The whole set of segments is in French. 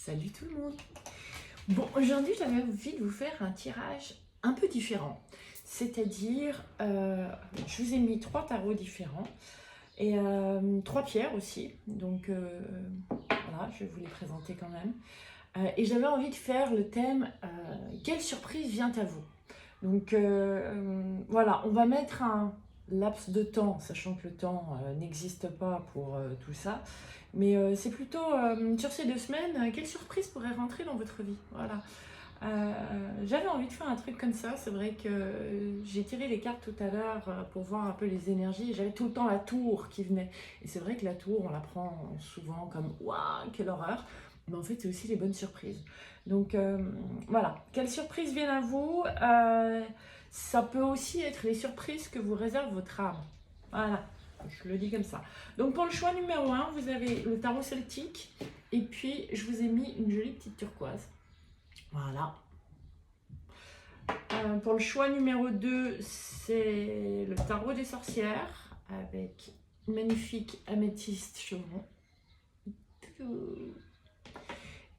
Salut tout le monde. Bon, aujourd'hui j'avais envie de vous faire un tirage un peu différent. C'est-à-dire, je vous ai mis 3 tarots différents et 3 pierres aussi. Donc voilà, je vais vous les présenter quand même. Et j'avais envie de faire le thème quelle surprise vient à vous? Donc voilà, on va mettre un laps de temps, sachant que le temps n'existe pas pour tout ça. Mais c'est plutôt sur ces 2 semaines, quelle surprise pourrait rentrer dans votre vie? Voilà. J'avais envie de faire un truc comme ça. C'est vrai que j'ai tiré les cartes tout à l'heure pour voir un peu les énergies. J'avais tout le temps la tour qui venait. Et c'est vrai que la tour, on la prend souvent comme waouh, quelle horreur. Mais en fait, c'est aussi les bonnes surprises. Donc voilà, quelles surprises viennent à vous? Ça peut aussi être les surprises que vous réserve votre âme. Voilà, je le dis comme ça. Donc pour le choix numéro 1, vous avez le tarot celtique. Et puis, je vous ai mis une jolie petite turquoise. Voilà. Pour le choix numéro 2, c'est le tarot des sorcières avec une magnifique améthyste chevron.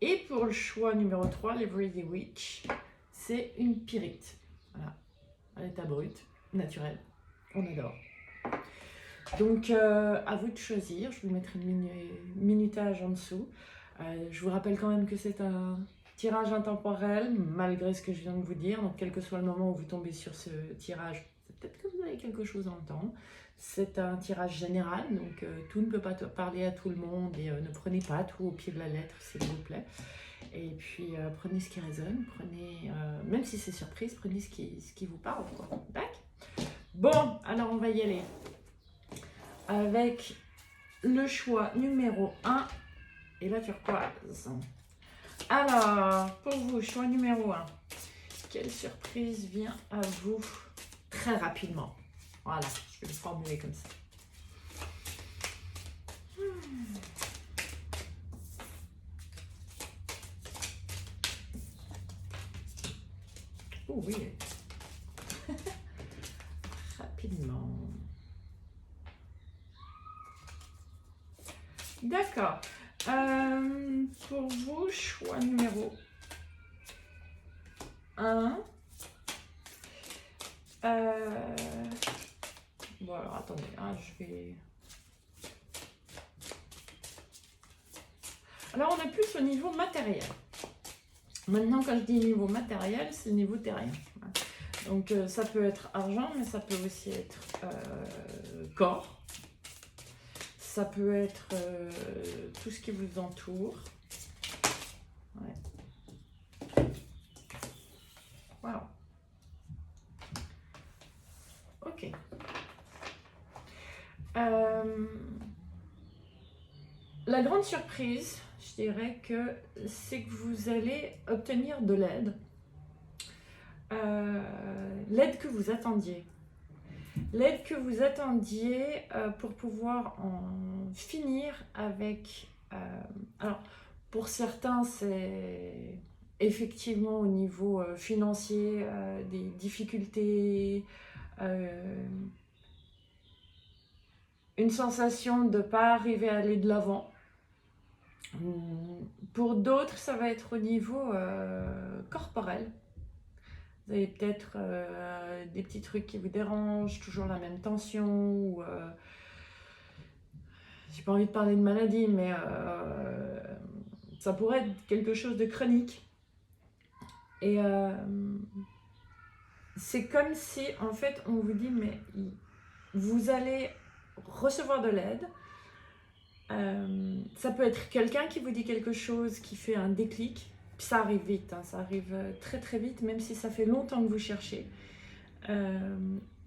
Et pour le choix numéro 3, l'Everyday Witch, c'est une pyrite. Voilà, à l'état brut, naturel. On adore. Donc, à vous de choisir. Je vous mettrai le minutage en dessous. Je vous rappelle quand même que c'est un tirage intemporel, malgré ce que je viens de vous dire. Donc, quel que soit le moment où vous tombez sur ce tirage, c'est peut-être que vous avez quelque chose à entendre. C'est un tirage général, donc tout ne peut pas parler à tout le monde et ne prenez pas tout au pied de la lettre, s'il vous plaît. Et puis, prenez ce qui résonne, prenez, même si c'est surprise, prenez ce qui vous parle, quoi. D'accord ? Bon, alors on va y aller avec le choix numéro 1 et la turquoise. Alors, pour vous, choix numéro 1. Quelle surprise vient à vous très rapidement? Voilà, je vais le formuler comme ça. Oh oui. Rapidement. D'accord. Pour vous, choix numéro 1. Bon, alors attendez, je vais... Alors, on est plus au niveau matériel. Maintenant, quand je dis niveau matériel, c'est le niveau terrien. Donc, ça peut être argent, mais ça peut aussi être corps. Ça peut être tout ce qui vous entoure. Ouais. Wow. Ok. La grande surprise, je dirais que c'est que vous allez obtenir de l'aide. L'aide que vous attendiez. L'aide que vous attendiez pour pouvoir en finir avec... alors, pour certains, c'est effectivement au niveau financier, des difficultés, une sensation de ne pas arriver à aller de l'avant. Pour d'autres, ça va être au niveau corporel. Vous avez peut-être des petits trucs qui vous dérangent, toujours la même tension, ou j'ai pas envie de parler de maladie, mais ça pourrait être quelque chose de chronique. Et c'est comme si, en fait, on vous dit, mais vous allez recevoir de l'aide. Ça peut être quelqu'un qui vous dit quelque chose, qui fait un déclic. Puis ça arrive vite, ça arrive très très vite, même si ça fait longtemps que vous cherchez.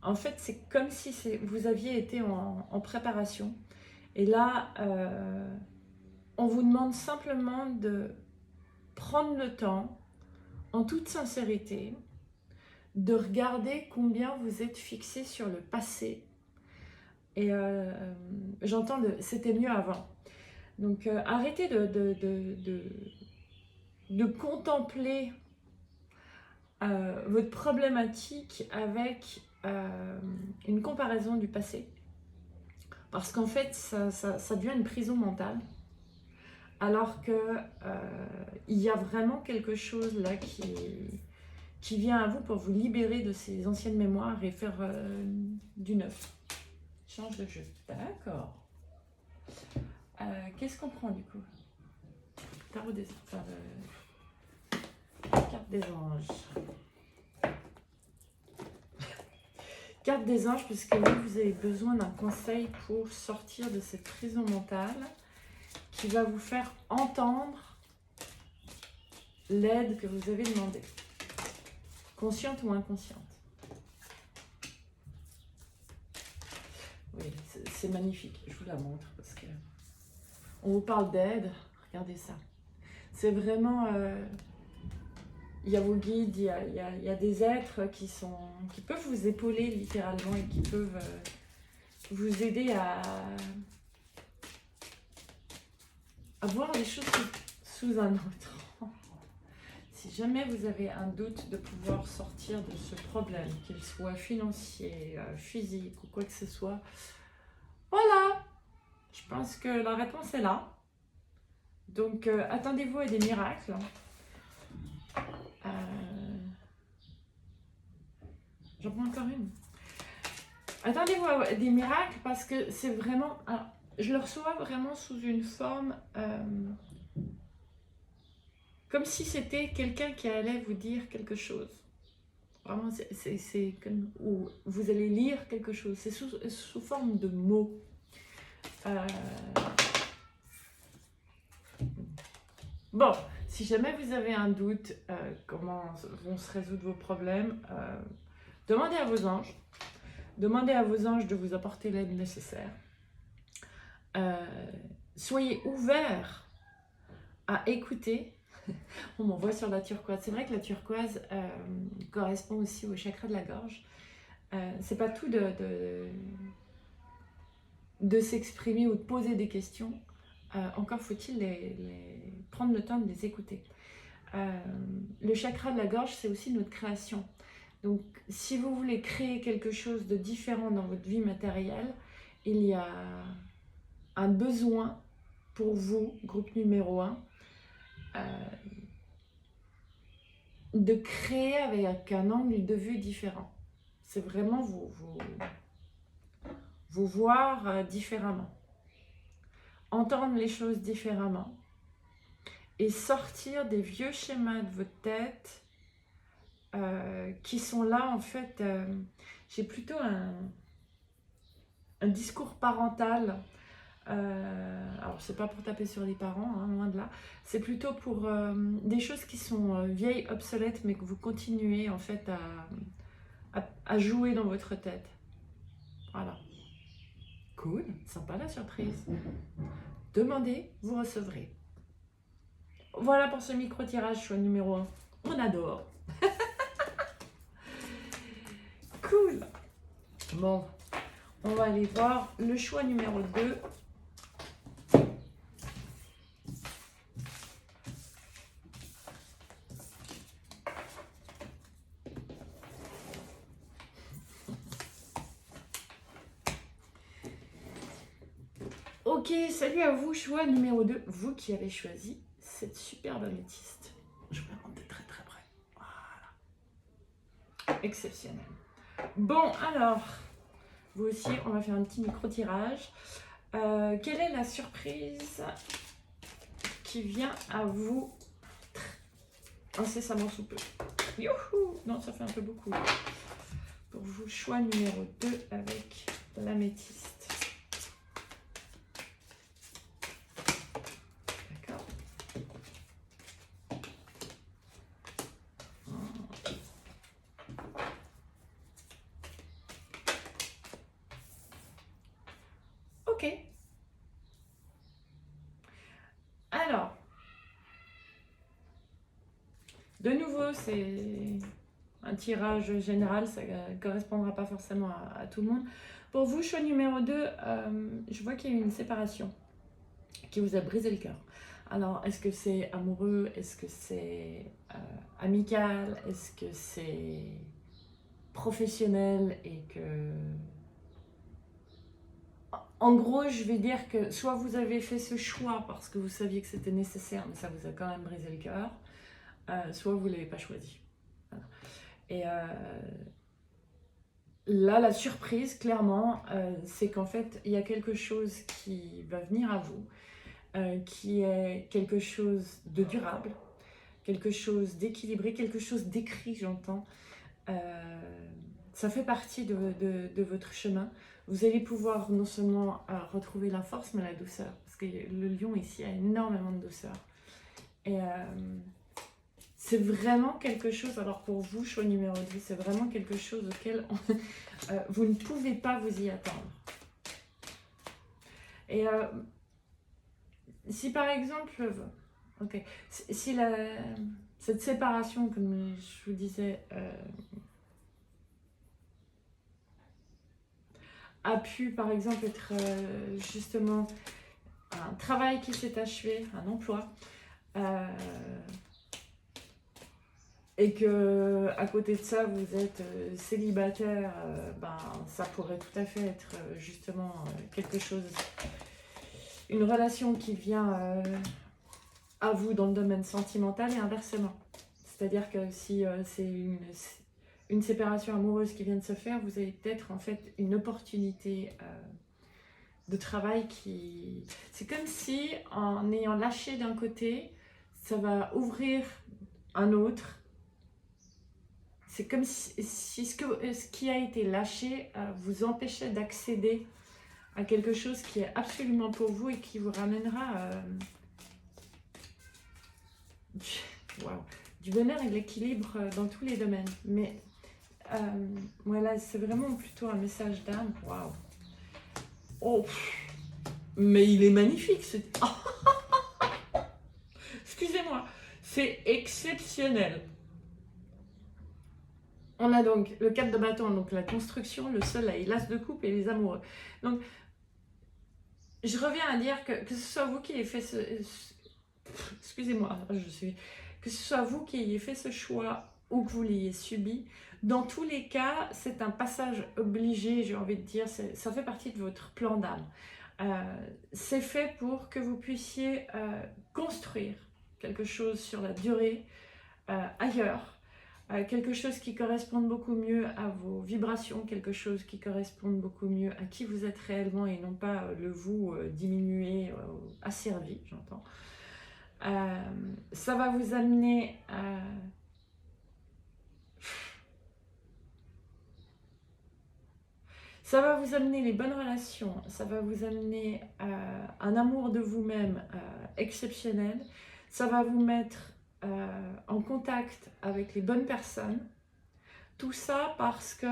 En fait, c'est comme si vous aviez été en préparation. Et là, on vous demande simplement de prendre le temps, en toute sincérité, de regarder combien vous êtes fixé sur le passé. Et j'entends c'était mieux avant. Donc arrêtez de contempler votre problématique avec une comparaison du passé. Parce qu'en fait, ça devient une prison mentale. alors que il y a vraiment quelque chose là qui vient à vous pour vous libérer de ces anciennes mémoires et faire du neuf. Change de jeu. D'accord. Qu'est-ce qu'on prend du coup? Tarot des... Enfin, carte des anges. Carte des anges, puisque vous avez besoin d'un conseil pour sortir de cette prison mentale qui va vous faire entendre l'aide que vous avez demandée. Consciente ou inconsciente. Oui, c'est magnifique. Je vous la montre parce que on vous parle d'aide. Regardez ça. C'est vraiment... il y a vos guides, il y a des êtres qui peuvent vous épauler littéralement et qui peuvent vous aider à voir les choses sous un autre. Si jamais vous avez un doute de pouvoir sortir de ce problème, qu'il soit financier, physique ou quoi que ce soit, voilà, je pense que la réponse est là. Donc, attendez-vous à des miracles. J'en prends encore une. Attendez-vous à des miracles parce que c'est vraiment... Alors, je le reçois vraiment sous une forme... comme si c'était quelqu'un qui allait vous dire quelque chose. Vraiment, c'est comme... Ou vous allez lire quelque chose. C'est sous forme de mots. Bon, si jamais vous avez un doute, comment vont se résoudre vos problèmes, demandez à vos anges. Demandez à vos anges de vous apporter l'aide nécessaire. Soyez ouverts à écouter. On m'envoie sur la turquoise. C'est vrai que la turquoise correspond aussi au chakra de la gorge. C'est pas tout de s'exprimer ou de poser des questions. Encore faut-il prendre le temps de les écouter. Le chakra de la gorge, c'est aussi notre création. Donc, si vous voulez créer quelque chose de différent dans votre vie matérielle, il y a un besoin pour vous, groupe numéro 1, de créer avec un angle de vue différent. C'est vraiment vous voir différemment, entendre les choses différemment et sortir des vieux schémas de votre tête qui sont là en fait. J'ai plutôt un discours parental. Alors c'est pas pour taper sur les parents, hein, loin de là. C'est plutôt pour des choses qui sont vieilles, obsolètes, mais que vous continuez en fait à jouer dans votre tête. Voilà. Cool, sympa la surprise. Demandez, vous recevrez. Voilà pour ce micro-tirage choix numéro 1. On adore. Cool. Bon, on va aller voir le choix numéro 2. Ok, salut à vous, choix numéro 2. Vous qui avez choisi cette superbe améthyste. Je vous la montre de très très près. Voilà. Exceptionnel. Bon, alors, vous aussi, on va faire un petit micro-tirage. Quelle est la surprise qui vient à vous incessamment sous peu? Youhou! Non, ça fait un peu beaucoup. Pour vous, choix numéro 2 avec l'améthyste. D'accord. Ok. Alors, de nouveau, c'est un tirage général, ça ne correspondra pas forcément à tout le monde. Pour vous, choix numéro 2, je vois qu'il y a eu une séparation qui vous a brisé le cœur. Alors, est-ce que c'est amoureux? Est-ce que c'est amical? Est-ce que c'est professionnel et que... En gros, je vais dire que soit vous avez fait ce choix parce que vous saviez que c'était nécessaire, mais ça vous a quand même brisé le cœur, soit vous ne l'avez pas choisi. Voilà. Et là, la surprise, clairement, c'est qu'en fait, il y a quelque chose qui va venir à vous, qui est quelque chose de durable, quelque chose d'équilibré, quelque chose d'écrit, j'entends. Ça fait partie de votre chemin. Vous allez pouvoir non seulement retrouver la force, mais la douceur. Parce que le lion ici a énormément de douceur. Et c'est vraiment quelque chose, alors pour vous, choix numéro 10, c'est vraiment quelque chose auquel vous ne pouvez pas vous y attendre. Et si par exemple, ok, si cette séparation, comme je vous disais, a pu par exemple être justement un travail qui s'est achevé, un emploi, et que à côté de ça vous êtes célibataire, ben, ça pourrait tout à fait être justement quelque chose, une relation qui vient à vous dans le domaine sentimental et inversement. C'est-à-dire que si c'est une séparation amoureuse qui vient de se faire, vous avez peut-être en fait une opportunité de travail qui... C'est comme si en ayant lâché d'un côté, ça va ouvrir un autre. C'est comme si ce qui a été lâché vous empêchait d'accéder à quelque chose qui est absolument pour vous et qui vous ramènera wow, du bonheur et de l'équilibre dans tous les domaines. Mais voilà, c'est vraiment plutôt un message d'âme. Waouh! Oh, mais il est magnifique. Excusez-moi, c'est exceptionnel. On a donc le 4 de bâton, donc la construction, le soleil, l'as de coupe et les amoureux. Donc, je reviens à dire que ce soit vous qui ayez fait excusez-moi, que ce soit vous qui ayez fait ce choix ou que vous l'ayez subi, dans tous les cas, c'est un passage obligé, j'ai envie de dire, ça fait partie de votre plan d'âme. C'est fait pour que vous puissiez construire quelque chose sur la durée, ailleurs, quelque chose qui corresponde beaucoup mieux à vos vibrations, quelque chose qui corresponde beaucoup mieux à qui vous êtes réellement et non pas le vous diminué, asservi, j'entends. Ça va vous amener ça va vous amener les bonnes relations, ça va vous amener un amour de vous-même exceptionnel, ça va vous mettre en contact avec les bonnes personnes. Tout ça parce que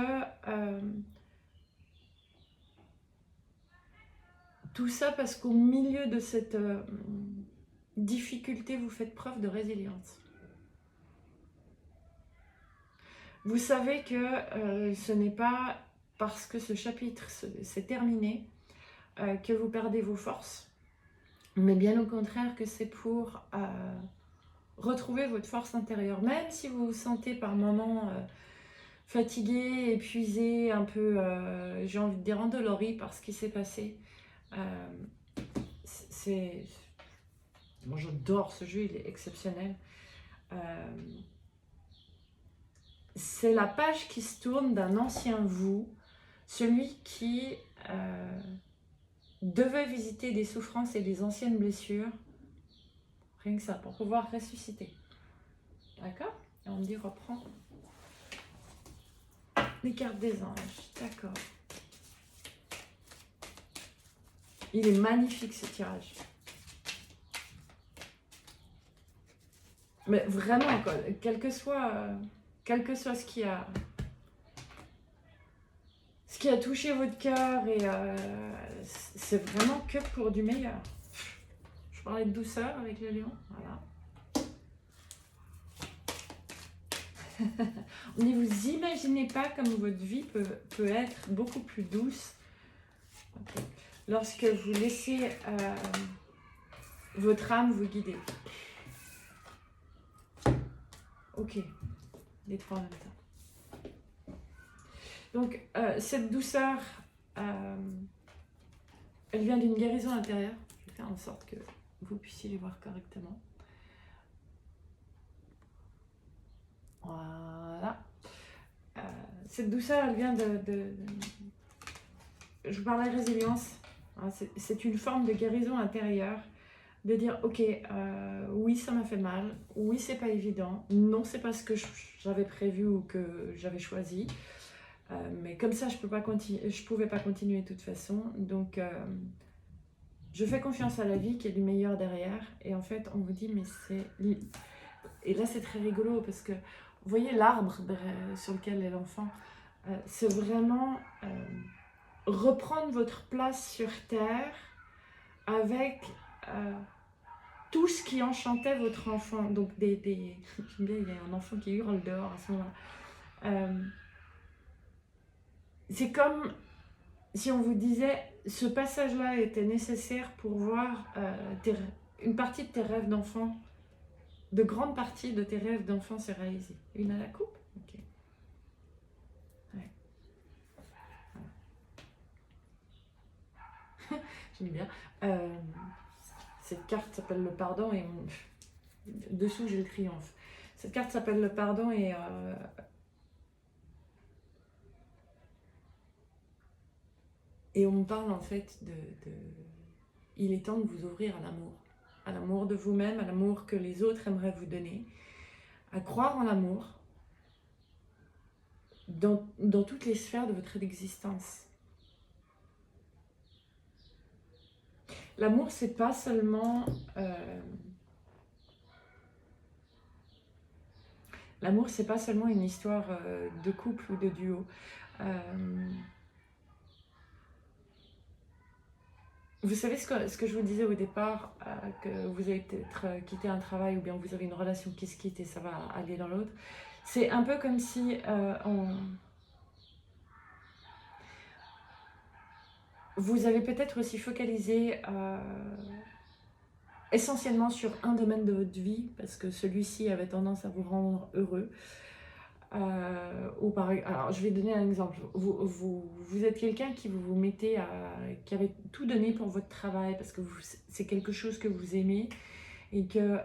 qu'au milieu de cette difficulté, vous faites preuve de résilience. Vous savez que ce n'est pas parce que ce chapitre s'est terminé que vous perdez vos forces, mais bien au contraire que c'est pour retrouver votre force intérieure. Même si vous vous sentez par moments fatigué, épuisé, un peu, j'ai envie de dire endolori par ce qui s'est passé, moi j'adore ce jeu, il est exceptionnel. C'est la page qui se tourne d'un ancien vous, celui qui devait visiter des souffrances et des anciennes blessures, rien que ça, pour pouvoir ressusciter. D'accord? Et on me dit reprends les cartes des anges. D'accord. Il est magnifique ce tirage. Mais vraiment, quoi, quel que soit ce qui a touché votre cœur, et c'est vraiment que pour du meilleur. Je parlais de douceur avec le lion, voilà. Ne vous imaginez pas comme votre vie peut être beaucoup plus douce lorsque vous laissez votre âme vous guider. Ok, les trois en même temps. Donc, cette douceur, Elle vient d'une guérison intérieure. Je vais faire en sorte que vous puissiez les voir correctement. Voilà. Cette douceur, elle vient je vous parlais de résilience. C'est une forme de guérison intérieure. De dire, ok, oui, ça m'a fait mal. Oui, c'est pas évident. Non, c'est pas ce que j'avais prévu ou que j'avais choisi. Mais comme ça, je pouvais pas continuer de toute façon. Donc, je fais confiance à la vie qui est du meilleur derrière. Et en fait, on vous dit, mais c'est... Et là, c'est très rigolo parce que, vous voyez l'arbre sur lequel est l'enfant. C'est vraiment reprendre votre place sur Terre avec tout ce qui enchantait votre enfant. Donc, j'aime bien, il y a un enfant qui hurle dehors à ce moment-là. C'est comme si on vous disait, ce passage-là était nécessaire pour voir une partie de tes rêves d'enfant, de grandes parties de tes rêves d'enfant se réaliser. Une à la coupe? Ok. Ouais. J'aime bien. Cette carte s'appelle le pardon et dessous j'ai le triomphe. Cette carte s'appelle le pardon et on me parle en fait il est temps de vous ouvrir à l'amour de vous-même, à l'amour que les autres aimeraient vous donner, à croire en l'amour dans toutes les sphères de votre existence. L'amour, c'est pas seulement l'amour, c'est pas seulement une histoire de couple ou de duo. Vous savez ce que je vous disais au départ, que vous avez peut-être quitté un travail ou bien vous avez une relation qui se quitte et ça va aller dans l'autre. C'est un peu comme si vous avez peut-être aussi focalisé essentiellement sur un domaine de votre vie parce que celui-ci avait tendance à vous rendre heureux. Alors, je vais donner un exemple. Vous êtes quelqu'un qui vous mettez qui avait tout donné pour votre travail parce que c'est quelque chose que vous aimez et que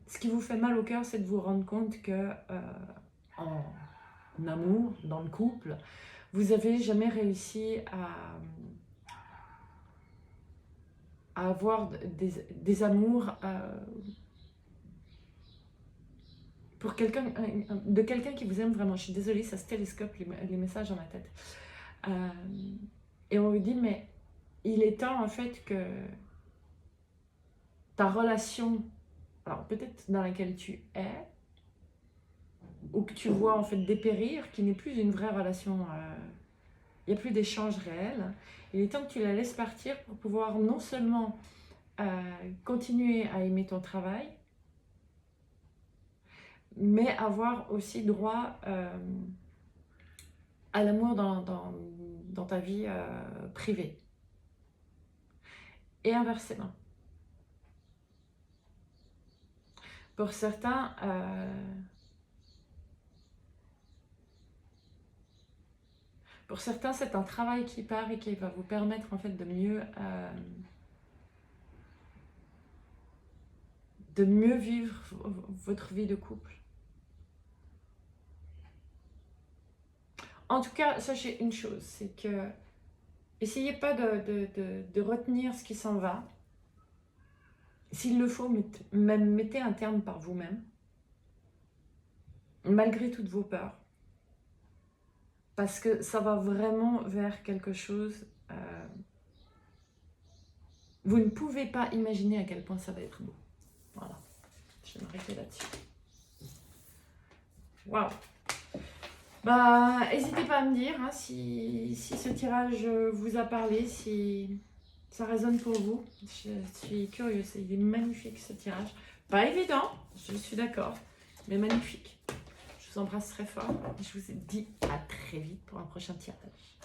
ce qui vous fait mal au cœur, c'est de vous rendre compte que en amour, dans le couple, vous n'avez jamais réussi à avoir des amours pour quelqu'un qui vous aime vraiment. Je suis désolée, ça se télescope les messages dans ma tête. Et on lui dit, mais il est temps en fait que ta relation, alors peut-être dans laquelle tu es, ou que tu vois en fait dépérir, qui n'est plus une vraie relation, il n'y a plus d'échange réel, il est temps que tu la laisses partir pour pouvoir non seulement continuer à aimer ton travail, mais avoir aussi droit à l'amour dans ta vie privée. Et inversement. Pour certains, c'est un travail qui part et qui va vous permettre en fait de mieux vivre votre vie de couple. En tout cas, sachez une chose, c'est que essayez pas de retenir ce qui s'en va. S'il le faut, mettez un terme par vous-même, malgré toutes vos peurs. Parce que ça va vraiment vers quelque chose... vous ne pouvez pas imaginer à quel point ça va être beau. Voilà, je vais m'arrêter là-dessus. Waouh! Bah, n'hésitez pas à me dire si ce tirage vous a parlé, si ça résonne pour vous. Je suis curieuse, il est magnifique ce tirage. Pas évident, je suis d'accord, mais magnifique. Je vous embrasse très fort et je vous dis à très vite pour un prochain tirage.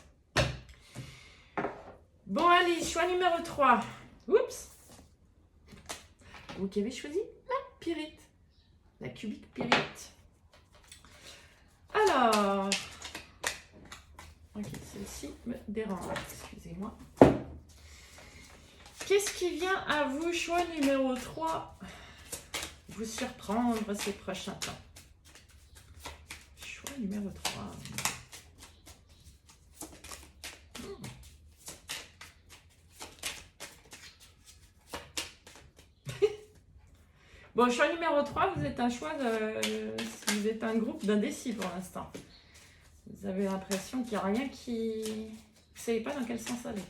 Bon, allez, choix numéro 3. Oups! Vous qui avez choisi la pyrite, la cubique pyrite. Alors, ok, celle-ci me dérange, excusez-moi. Qu'est-ce qui vient à vous, choix numéro 3, vous surprendre ces prochains temps? Choix numéro 3. Bon, choix numéro 3, vous êtes un choix de... Vous êtes un groupe d'indécis pour l'instant. Vous avez l'impression qu'il n'y a rien qui... Vous ne savez pas dans quel sens aller.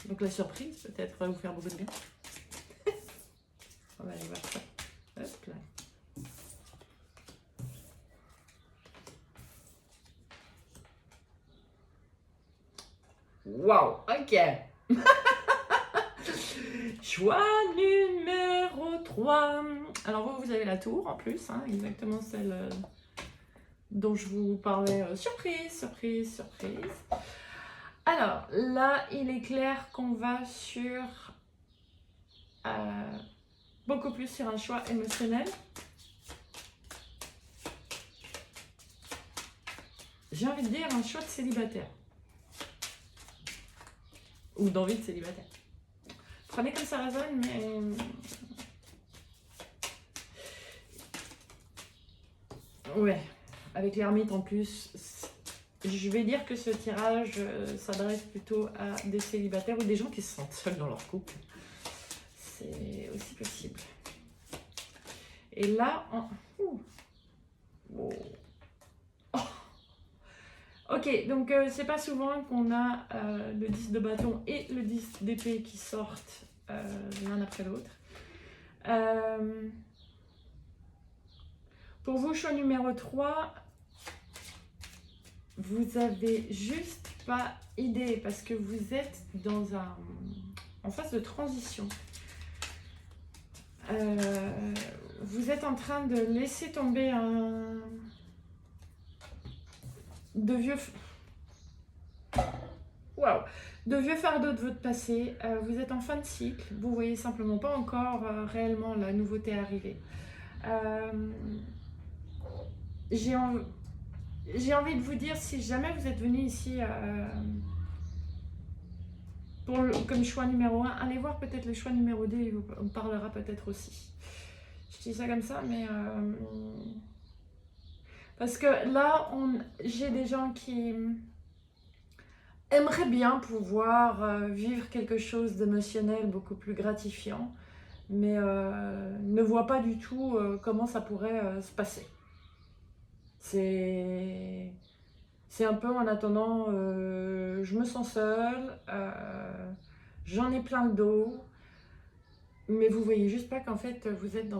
Donc la surprise, peut-être, va vous faire beaucoup de bien. On va aller voir ça. Hop là. Waouh, ok. Choix numéro 3. Alors vous avez la tour en plus, hein, exactement celle dont je vous parlais. Surprise, surprise, surprise. Alors là, il est clair qu'on va sur beaucoup plus sur un choix émotionnel. J'ai envie de dire un choix de célibataire. Ou d'envie de célibataire. Prenez comme ça résonne, mais... Ouais, avec l'ermite en plus, je vais dire que ce tirage s'adresse plutôt à des célibataires ou des gens qui se sentent seuls dans leur couple. C'est aussi possible. Et là, oh. Ok, donc c'est pas souvent qu'on a le 10 de bâton et le 10 d'épée qui sortent l'un après l'autre. Pour vous, choix numéro 3, vous avez juste pas idée parce que vous êtes en phase de transition. Vous êtes en train de laisser tomber de vieux fardeaux de votre passé. Vous êtes en fin de cycle, vous voyez simplement pas encore réellement la nouveauté arriver. J'ai envie de vous dire, si jamais vous êtes venu ici comme choix numéro 1, allez voir peut-être le choix numéro 2, il vous parlera peut-être aussi. Je dis ça comme ça, mais... Parce que là, j'ai des gens qui aimeraient bien pouvoir vivre quelque chose d'émotionnel beaucoup plus gratifiant, mais ne voient pas du tout comment ça pourrait se passer. C'est un peu en attendant, je me sens seule, j'en ai plein le dos, mais vous voyez juste pas qu'en fait vous êtes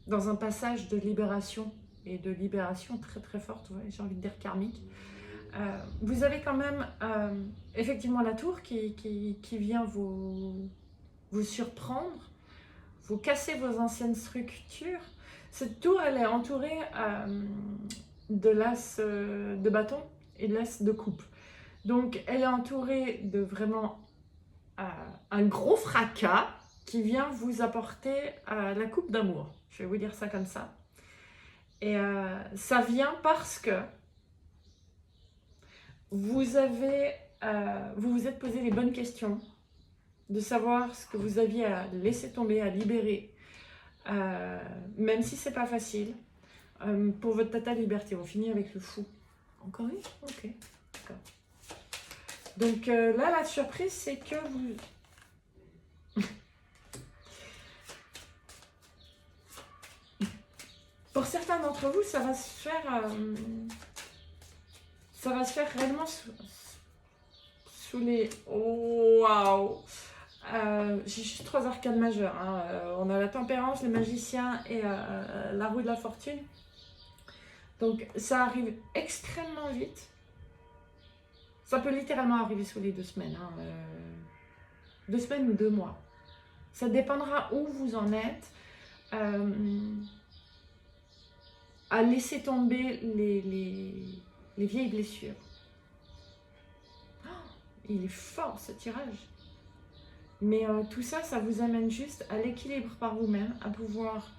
dans un passage de libération, et de libération très très forte, ouais, j'ai envie de dire karmique. Vous avez quand même effectivement la tour qui vient vous surprendre, vous casser vos anciennes structures. Cette tour, elle est entourée de l'as de bâton et de l'as de coupe. Donc elle est entourée de vraiment un gros fracas qui vient vous apporter la coupe d'amour. Je vais vous dire ça comme ça. Et ça vient parce que vous vous êtes posé les bonnes questions, de savoir ce que vous aviez à laisser tomber, à libérer, même si c'est pas facile, pour votre totale liberté. On finit avec le fou. Encore une? Ok, d'accord. Donc là, la surprise, c'est que vous... Pour certains d'entre vous, ça va se faire réellement sous les... Oh, waouh! J'ai juste 3 arcanes majeures. Hein. On a la tempérance, le magicien et la roue de la fortune. Donc ça arrive extrêmement vite. Ça peut littéralement arriver sous les 2 semaines. Hein. 2 semaines ou 2 mois. Ça dépendra où vous en êtes. À laisser tomber les vieilles blessures. Oh, il est fort ce tirage. Mais tout ça, ça vous amène juste à l'équilibre par vous-même, à pouvoir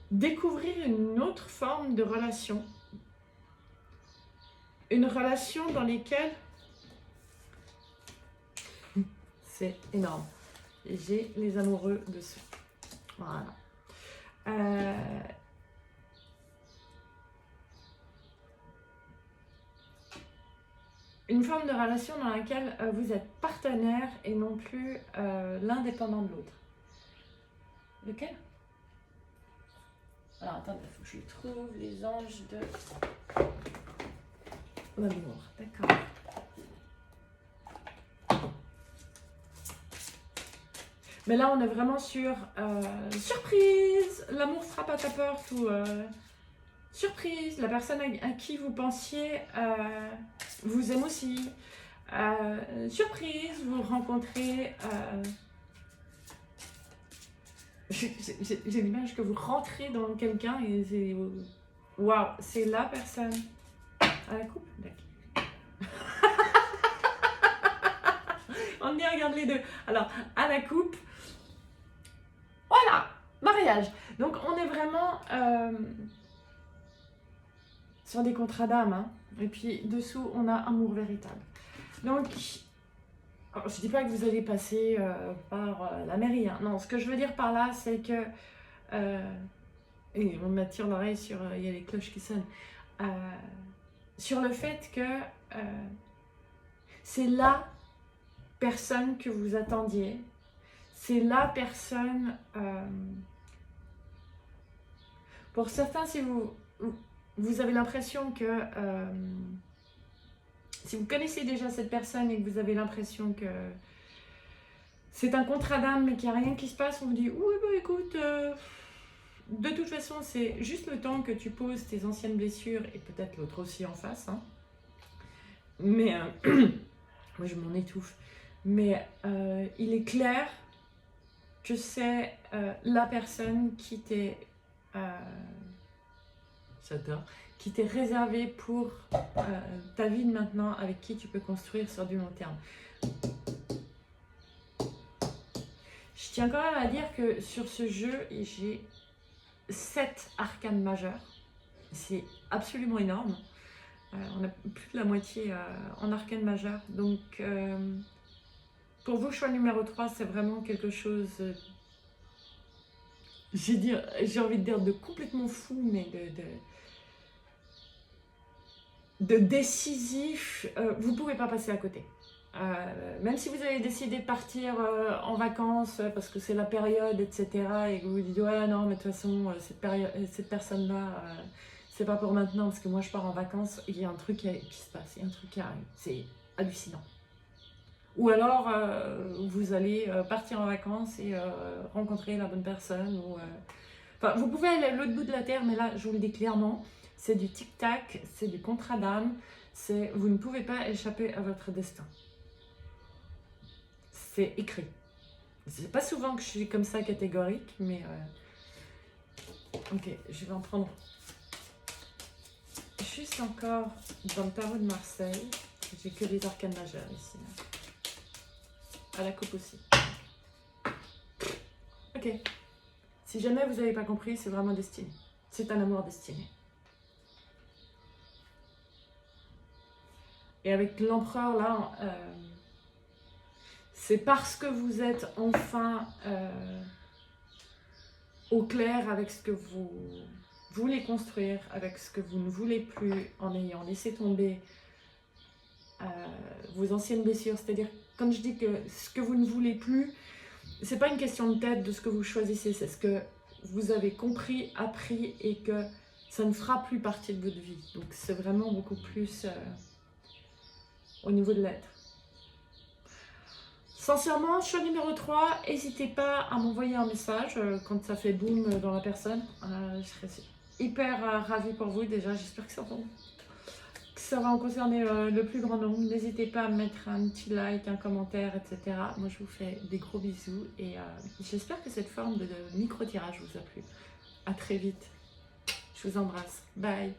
découvrir une autre forme de relation. Une relation dans laquelle c'est énorme. Et j'ai les amoureux dessous. Voilà. Une forme de relation dans laquelle vous êtes partenaire et non plus l'un dépendant de l'autre. Lequel? Alors attendez, il faut que je trouve les anges de l'amour. D'accord. Mais là, on est vraiment sur surprise, l'amour frappe à ta porte ou surprise, la personne à qui vous pensiez vous aime aussi. Surprise, vous rencontrez. J'ai l'image que vous rentrez dans quelqu'un et c'est. Waouh, c'est la personne. À la coupe? D'accord. On y regarde les deux. Alors, à la coupe. Voilà, mariage. Donc, on est vraiment sur des contrats d'âme. Hein. Et puis, dessous, on a amour véritable. Donc, alors, je ne dis pas que vous allez passer par la mairie. Hein. Non, ce que je veux dire par là, c'est que... et on m'attire l'oreille sur... Il y a les cloches qui sonnent. Sur le fait que c'est la personne que vous attendiez. C'est la personne... pour certains, si vous avez l'impression que... si vous connaissez déjà cette personne et que vous avez l'impression que c'est un contrat d'âme mais qu'il n'y a rien qui se passe, on vous dit « Oui, bah écoute, de toute façon, c'est juste le temps que tu poses tes anciennes blessures et peut-être l'autre aussi en face. Hein. » Mais, moi je m'en étouffe. Mais il est clair que c'est la personne qui t'est... j'adore. Qui t'est réservée pour ta vie de maintenant, avec qui tu peux construire sur du long terme. Je tiens quand même à dire que sur ce jeu, j'ai 7 arcanes majeures. C'est absolument énorme. On a plus de la moitié en arcanes majeures. Donc, pour vous, choix numéro 3, c'est vraiment quelque chose, j'ai envie de dire de complètement fou, mais de décisif, vous ne pouvez pas passer à côté. Même si vous avez décidé de partir en vacances parce que c'est la période, etc. et que vous vous dites ouais non mais de toute façon cette personne-là c'est pas pour maintenant parce que moi je pars en vacances, il y a un truc qui se passe, il y a un truc qui arrive, c'est hallucinant. Ou alors vous allez partir en vacances et rencontrer la bonne personne. Ou, enfin, vous pouvez aller à l'autre bout de la terre, mais là je vous le dis clairement, c'est du tic-tac, c'est du contrat d'âme, vous ne pouvez pas échapper à votre destin. C'est écrit. C'est pas souvent que je suis comme ça catégorique, mais ok, je vais en prendre juste encore dans le tarot de Marseille. J'ai que des arcanes majeures ici. À la coupe aussi. Ok. Si jamais vous n'avez pas compris, c'est vraiment destiné. C'est un amour destiné. Et avec l'empereur là, c'est parce que vous êtes enfin au clair avec ce que vous voulez construire, avec ce que vous ne voulez plus, en ayant laissé tomber vos anciennes blessures. C'est-à-dire, quand je dis que ce que vous ne voulez plus, c'est pas une question de tête de ce que vous choisissez, c'est ce que vous avez compris, appris et que ça ne fera plus partie de votre vie. Donc c'est vraiment beaucoup plus au niveau de l'être. Sincèrement, choix numéro 3, n'hésitez pas à m'envoyer un message quand ça fait boum dans la personne. Je serais hyper ravie pour vous déjà, j'espère que ça va en concerner le plus grand nombre. N'hésitez pas à mettre un petit like, un commentaire, etc. Moi je vous fais des gros bisous et j'espère que cette forme de micro-tirage vous a plu. À très vite, je vous embrasse, bye.